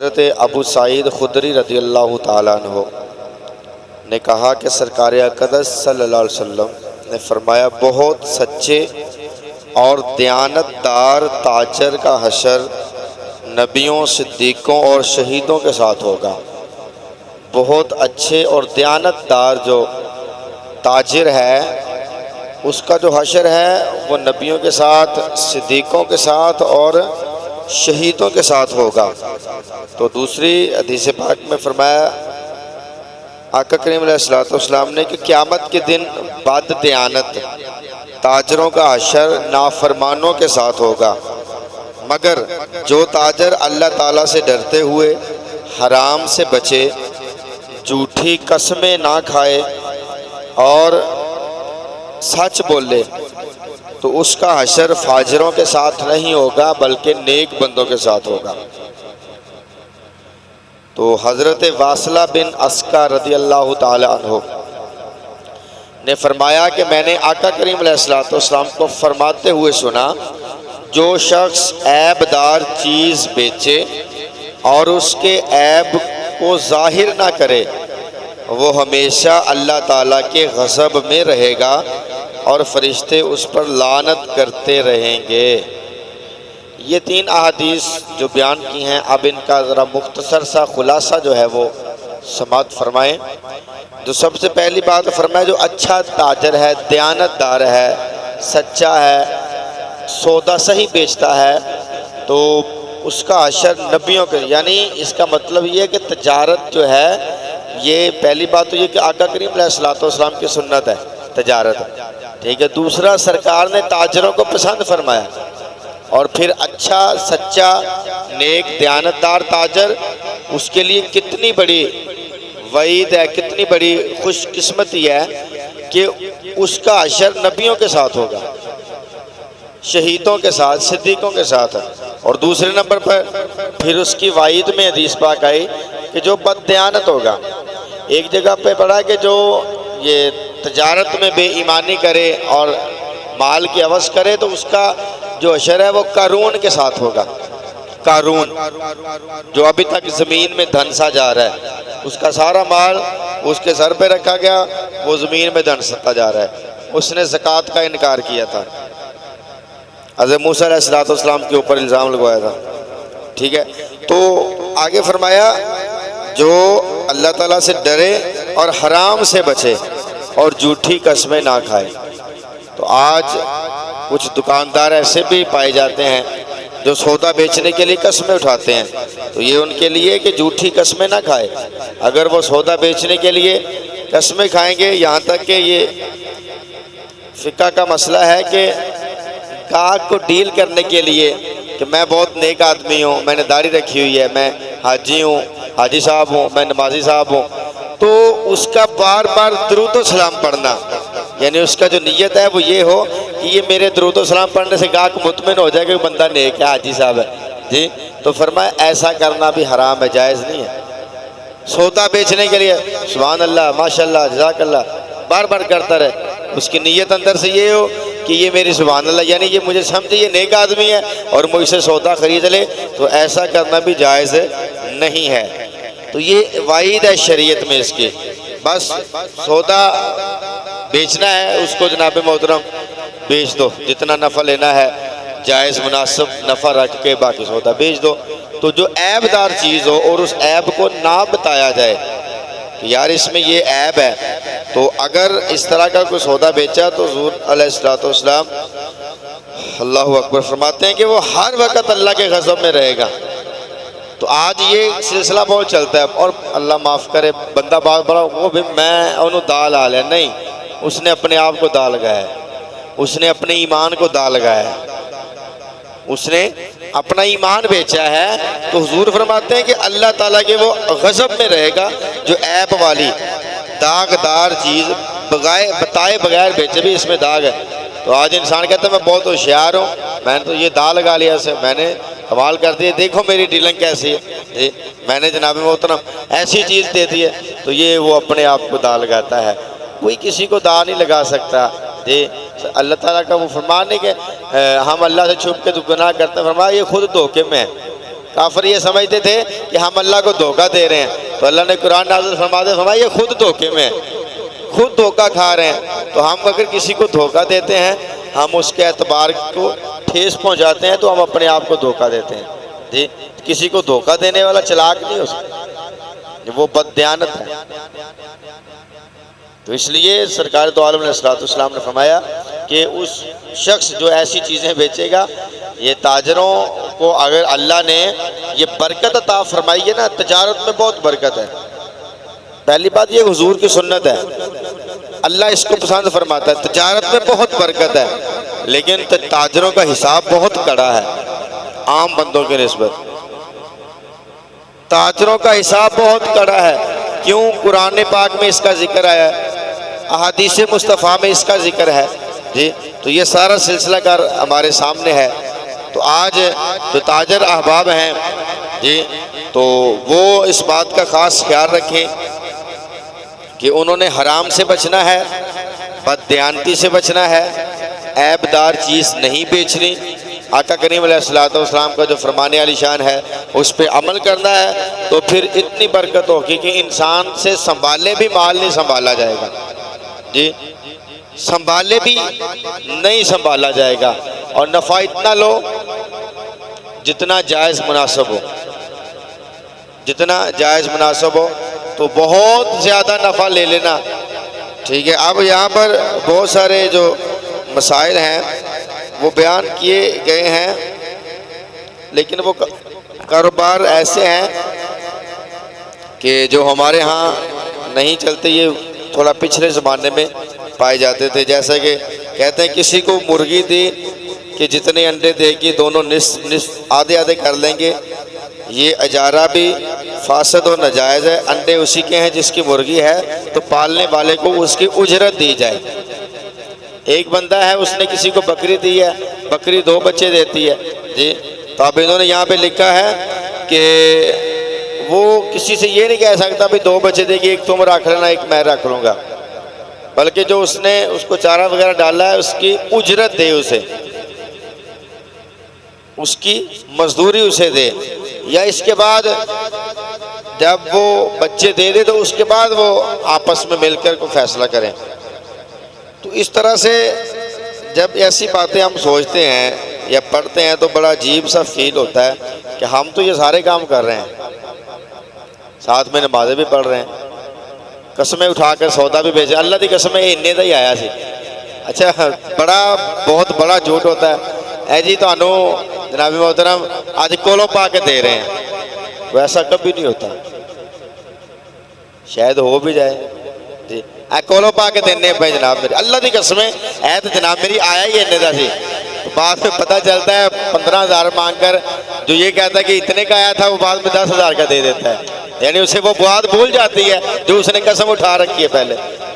حضرت ابو سعید خدری رضی اللہ تعالیٰ عنہ نے کہا کہ سرکار اقدس صلی اللہ علیہ وسلم نے فرمایا بہت سچے اور دیانتدار تاجر کا حشر نبیوں، صدیقوں اور شہیدوں کے ساتھ ہوگا۔ بہت اچھے اور دیانتدار جو تاجر ہے اس کا جو حشر ہے وہ نبیوں کے ساتھ، صدیقوں کے ساتھ اور شہیدوں کے ساتھ ہوگا۔ تو دوسری حدیث پاک میں فرمایا آقا کریم علیہ الصلوۃ والسلام نے کہ قیامت کے دن بد دیانت تاجروں کا حشر نافرمانوں کے ساتھ ہوگا، مگر جو تاجر اللہ تعالیٰ سے ڈرتے ہوئے حرام سے بچے، جھوٹی قسمیں نہ کھائے اور سچ بولے تو اس کا حشر فاجروں کے ساتھ نہیں ہوگا بلکہ نیک بندوں کے ساتھ ہوگا۔ تو حضرت واصلہ بن اسقع رضی اللہ تعالی عنہ نے فرمایا کہ میں نے آقا کریم علیہ الصلوۃ والسلام کو فرماتے ہوئے سنا، جو شخص عیب دار چیز بیچے اور اس کے عیب کو ظاہر نہ کرے وہ ہمیشہ اللہ تعالیٰ کے غضب میں رہے گا اور فرشتے اس پر لعنت کرتے رہیں گے۔ یہ تین احادیث جو بیان کی ہیں، اب ان کا ذرا مختصر سا خلاصہ جو ہے وہ سماعت فرمائیں۔ جو سب سے پہلی بات فرمایا، جو اچھا تاجر ہے، دیانتدار ہے، سچا ہے، سودا صحیح بیچتا ہے، تو اس کا حشر نبیوں کے، یعنی اس کا مطلب یہ ہے کہ تجارت جو ہے، یہ پہلی بات تو یہ کہ آقا کریم علیہ الصلوۃ والسلام کی سنت ہے تجارت، ٹھیک ہے۔ دوسرا، سرکار نے تاجروں کو پسند فرمایا، اور پھر اچھا سچا نیک دیانتدار تاجر، اس کے لیے کتنی بڑی وعید ہے، کتنی بڑی خوش قسمتی ہے کہ اس کا حشر نبیوں کے ساتھ ہوگا، شہیدوں کے ساتھ، صدیقوں کے ساتھ۔ اور دوسرے نمبر پر پھر اس کی وعید میں حدیث پاک آئی کہ جو بد دیانت ہوگا، ایک جگہ پہ پڑھا کہ جو یہ تجارت میں بے ایمانی کرے اور مال کی عوض کرے تو اس کا جو حشر ہے وہ قارون کے ساتھ ہوگا۔ قارون جو ابھی تک زمین میں دھنسا جا رہا ہے، اس کا سارا مال اس کے سر پہ رکھا گیا، وہ زمین میں دھنستا جا رہا ہے۔ اس نے زکوٰۃ کا انکار کیا تھا، حضرت موسیٰ علیہ السلام کے اوپر الزام لگوایا تھا، ٹھیک ہے۔ تو آگے فرمایا جو اللہ تعالیٰ سے ڈرے اور حرام سے بچے اور جھوٹی قسمیں نہ کھائے۔ تو آج کچھ دکاندار ایسے بھی پائے جاتے ہیں جو سودا بیچنے کے لیے قسمیں اٹھاتے ہیں، تو یہ ان کے لیے کہ جھوٹی قسمیں نہ کھائے۔ اگر وہ سودا بیچنے کے لیے قسمیں کھائیں گے، یہاں تک کہ یہ فقہ کا مسئلہ ہے کہ گاہک کو ڈیل کرنے کے لیے کہ میں بہت نیک آدمی ہوں، میں نے داڑھی رکھی ہوئی ہے، میں حاجی ہوں، حاجی صاحب ہوں، میں نمازی صاحب ہوں، تو اس کا بار بار درود و سلام پڑھنا، یعنی اس کا جو نیت ہے وہ یہ ہو کہ یہ میرے درود و سلام پڑھنے سے گاہک مطمئن ہو جائے کہ بندہ نیک ہے، حاجی صاحب ہے جی۔ تو فرمایا ایسا کرنا بھی حرام ہے، جائز نہیں ہے۔ سودا بیچنے کے لیے سبحان اللہ، ماشاءاللہ، جزاک اللہ بار بار کرتا رہے، اس کی نیت اندر سے یہ ہو کہ یہ میری سبحان اللہ، یعنی یہ مجھے سمجھے یہ نیک آدمی ہے اور مجھ سے سودا خرید لے، تو ایسا کرنا بھی جائز نہیں ہے۔ تو یہ وعید ہے شریعت میں اس کی، بس سودا بیچنا ہے اس کو جناب محترم بیچ دو، جتنا نفع لینا ہے جائز مناسب نفع رکھ کے باقی سودا بیچ دو۔ تو جو عیب دار چیز ہو اور اس عیب کو نہ بتایا جائے کہ یار اس میں یہ عیب ہے، تو اگر اس طرح کا کوئی سودا بیچا تو حضور علیہ الصلوۃ والسلام اللہ اکبر فرماتے ہیں کہ وہ ہر وقت اللہ کے غضب میں رہے گا۔ تو آج یہ سلسلہ بہت چلتا ہے، اور اللہ معاف کرے بندہ بات بڑا وہ بھی میں انہوں دا لا لیا، نہیں، اس نے اپنے آپ کو دا لگایا ہے، اس نے اپنے ایمان کو دا لگایا ہے، اس نے اپنا ایمان بیچا ہے۔ تو حضور فرماتے ہیں کہ اللہ تعالیٰ کے وہ غضب میں رہے گا جو عیب والی داغدار چیز بتائے بغیر بیچے بھی اس میں داغ ہے۔ تو آج انسان کہتا ہے میں بہت ہوشیار ہوں، میں نے تو یہ دا لگا لیا اسے، میں نے کمال کر دی، دیکھو میری ڈیلنگ کیسی ہے، میں نے جناب محترم ایسی چیز دے دی ہے، تو یہ وہ اپنے آپ کو دا لگاتا ہے۔ کوئی کسی کو دا نہیں لگا سکتا جی۔ اللہ تعالیٰ کا وہ فرمان ہے کہ ہم اللہ سے چھپ کے تو گناہ کرتے ہیں، فرمایا یہ خود دھوکے میں ہے، کافر یہ سمجھتے تھے کہ ہم اللہ کو دھوکہ دے رہے ہیں، تو اللہ نے قرآن نازل فرمایا یہ خود دھوکے میں خود دھوکہ کھا رہے ہیں۔ تو ہم اگر کسی کو دھوکہ دیتے ہیں، ہم اس کے اعتبار کو ٹھیس پہنچاتے ہیں، تو ہم اپنے آپ کو دھوکہ دیتے ہیں جی۔ کسی کو دھوکہ دینے والا چلاک نہیں ہو سکتا، وہ بددیانت ہے۔ تو اس لیے سرکار دو عالم علیہ السلام نے فرمایا کہ اس شخص جو ایسی چیزیں بیچے گا، یہ تاجروں کو اگر اللہ نے یہ برکت عطا فرمائی ہے نا، تجارت میں بہت برکت ہے۔ پہلی بات یہ حضور کی سنت ہے، اللہ اس کو پسند فرماتا ہے، تجارت میں بہت برکت ہے، لیکن تاجروں کا حساب بہت کڑا ہے عام بندوں کے نسبت۔ تاجروں کا حساب بہت کڑا ہے، کیوں؟ قرآن پاک میں اس کا ذکر آیا ہے، احادیث مصطفیٰ میں اس کا ذکر ہے جی۔ تو یہ سارا سلسلہ کار ہمارے سامنے ہے۔ تو آج جو تاجر احباب ہیں جی، تو وہ اس بات کا خاص خیال رکھیں کہ انہوں نے حرام سے بچنا ہے، بددیانتی سے بچنا ہے، عیب دار چیز نہیں بیچنی۔ آقا کریم علیہ السلام کا جو فرمان علی شان ہے اس پہ عمل کرنا ہے، تو پھر اتنی برکت ہوگی کہ انسان سے سنبھالے بھی مال نہیں سنبھالا جائے گا جی، سنبھالے بھی نہیں سنبھالا جائے گا، اور نفع اتنا لو جتنا جائز مناسب ہو، جتنا جائز مناسب ہو، تو بہت زیادہ نفع لے لینا، ٹھیک ہے۔ اب یہاں پر بہت سارے جو مسائل ہیں وہ بیان کیے گئے ہیں، لیکن وہ کاروبار ایسے ہیں کہ جو ہمارے ہاں نہیں چلتے، یہ تھوڑا پچھلے زمانے میں پائے جاتے تھے۔ جیسا کہ کہتے ہیں کسی کو مرغی دی کہ جتنے انڈے دے گی دونوں نصف آدھے آدھے کر لیں گے، یہ اجارہ بھی فاسد و ناجائز ہے۔ انڈے اسی کے ہیں جس کی مرغی ہے، تو پالنے والے کو اس کی اجرت دی جائے۔ ایک بندہ ہے اس نے کسی کو بکری دی ہے، بکری 2 بچے دیتی ہے جی، تو اب انہوں نے یہاں پہ لکھا ہے کہ وہ کسی سے یہ نہیں کہہ سکتا بھی 2 بچے دے گی، ایک تم رکھ لینا ایک میں رکھ لوں گا، بلکہ جو اس نے اس کو چارہ وغیرہ ڈالا ہے اس کی اجرت دے، اسے اس کی مزدوری اسے دے، یا اس کے بعد جب وہ بچے دے دے تو اس کے بعد وہ آپس میں مل کر کو فیصلہ کریں۔ تو اس طرح سے جب ایسی باتیں ہم سوچتے ہیں یا پڑھتے ہیں تو بڑا عجیب سا فیل ہوتا ہے کہ ہم تو یہ سارے کام کر رہے ہیں، ساتھ میں نمازیں بھی پڑھ رہے ہیں، قسمیں اٹھا کر سودا بھی بیچے، اللہ دی قسمیں انہیں دا ہی آیا سی۔ اچھا بہت بڑا جھوٹ ہوتا ہے، اے جی تانوں جناب محترم آج کولو پا کے دے رہے ہیں، ویسا کبھی نہیں ہوتا، شاید ہو بھی جائے جی، اے کولو پا کے دینے پہ جناب میری، اللہ دی قسمیں اے تو جناب میری آیا ہی انہیں دا سی۔ بعد میں پتہ چلتا ہے 15,000 مانگ کر جو یہ کہتا ہے کہ اتنے کا آیا تھا، وہ بعد میں 10,000 کا دے دیتا ہے، یعنی اسے وہ بات بھول جاتی ہے جو اس نے قسم اٹھا رکھی ہے پہلے۔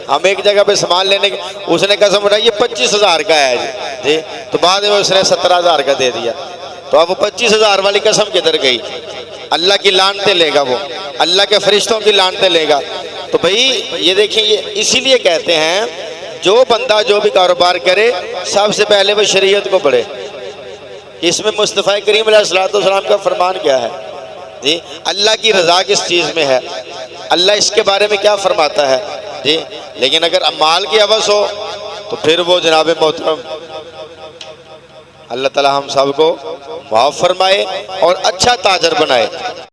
ہم ایک جگہ پہ سامان لینے کے اس نے قسم اٹھائی یہ 25,000 کا ہے جی، تو بعد میں اس نے 17,000 کا دے دیا، تو اب وہ 25,000 والی قسم کدھر گئی؟ اللہ کی لعنتیں لے گا، وہ اللہ کے فرشتوں کی لعنتیں لے گا۔ تو بھائی یہ دیکھیں، یہ اسی لیے کہتے ہیں جو بندہ جو بھی کاروبار کرے سب سے پہلے وہ شریعت کو پڑھے، اس میں مصطفیٰ کریم علیہ السلام کا فرمان کیا ہے جی، اللہ کی رضا کس چیز میں ہے، اللہ اس کے بارے میں کیا فرماتا ہے جی۔ لیکن اگر مال کی عوض ہو تو پھر وہ جناب محترم اللہ تعالی ہم سب کو معاف فرمائے اور اچھا تاجر بنائے۔